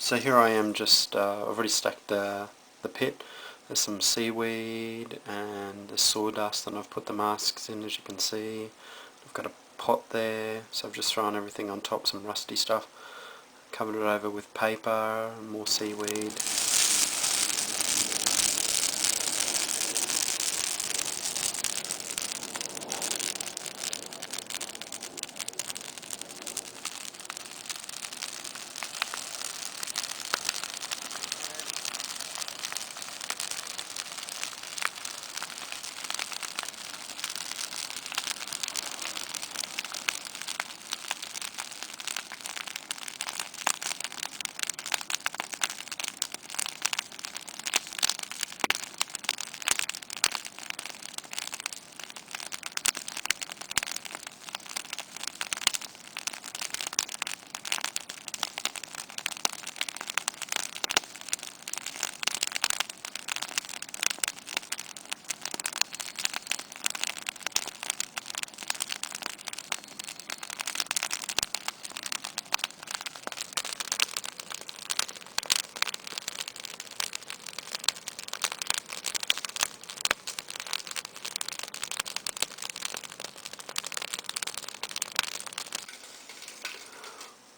So here I am, just I've already stacked the pit. There's some seaweed and the sawdust, and I've put the masks in, as you can see. I've got a pot there, so I've just thrown everything on top, some rusty stuff. Covered it over with paper, more seaweed.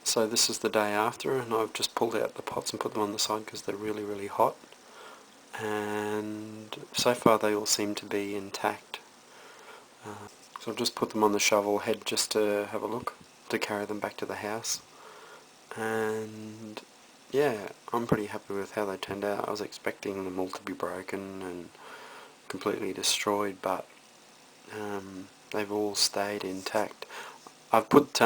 So this is the day after, and I've just pulled out the pots and put them on the side because they're really hot, and so far they all seem to be intact. So I've just put them on the shovel head just to have a look, to carry them back to the house, and yeah, I'm pretty happy with how they turned out. I was expecting them all to be broken and completely destroyed, but they've all stayed intact. I've put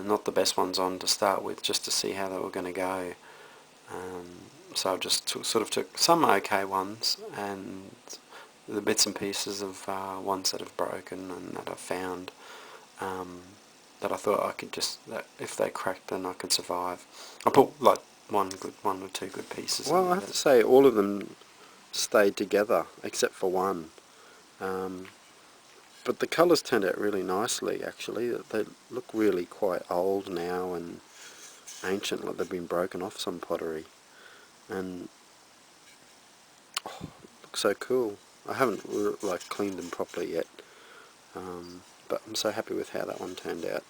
not the best ones on to start with, just to see how they were going to go. So I just sort of took some okay ones and the bits and pieces of ones that have broken and that I've found, that I thought I could that if they cracked then I could survive. I put like one or two good pieces. Well, I have to say all of them stayed together except for one. But the colours turned out really nicely, actually. They look really quite old now and ancient, like they've been broken off some pottery. And looks so cool. I haven't like cleaned them properly yet, but I'm so happy with how that one turned out.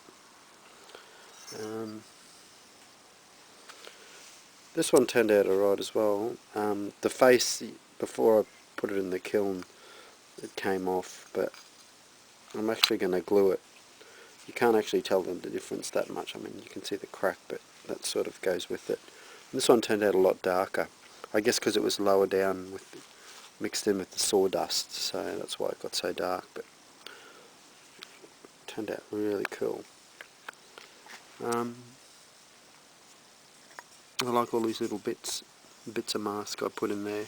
This one turned out alright as well. The face, before I put it in the kiln, it came off, but I'm actually going to glue it. You can't actually tell the difference that much. I mean, you can see the crack, but that sort of goes with it. And this one turned out a lot darker. I guess because it was lower down, mixed in with the sawdust, so that's why it got so dark, but it turned out really cool. I like all these little bits of mask I put in there.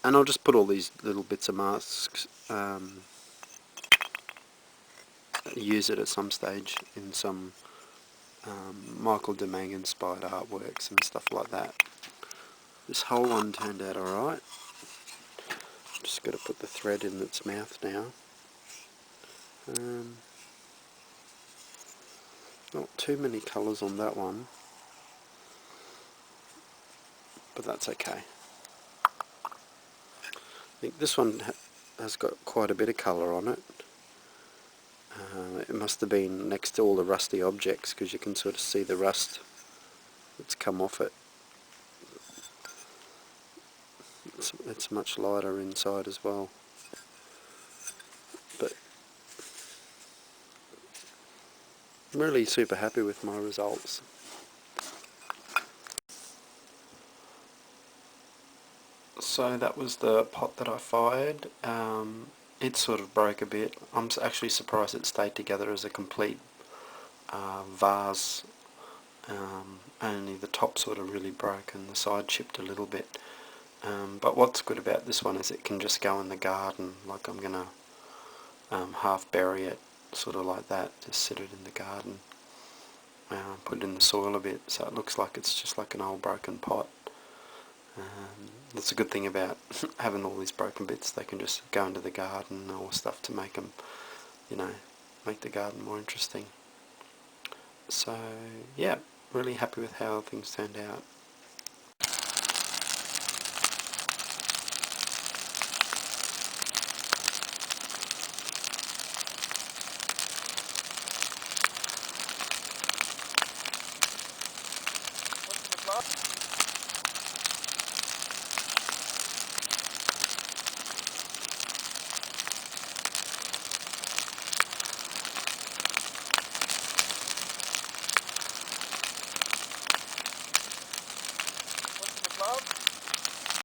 And I'll just put all these little bits of masks, use it at some stage in some Michael de Mang inspired artworks and stuff like that. This whole one turned out alright. Just got to put the thread in its mouth now. Not too many colours on that one, but that's okay. I think this one has got quite a bit of colour on it. It must have been next to all the rusty objects, because you can sort of see the rust that's come off it. It's much lighter inside as well. But I'm really super happy with my results. So that was the pot that I fired. It sort of broke a bit. I'm actually surprised it stayed together as a complete vase. Only the top sort of really broke and the side chipped a little bit. But what's good about this one is it can just go in the garden. Like I'm going to half bury it, sort of like that, just sit it in the garden. Put it in the soil a bit so it looks like it's just like an old broken pot. That's a good thing about having all these broken bits. They can just go into the garden or stuff to make them, make the garden more interesting. So yeah, really happy with how things turned out.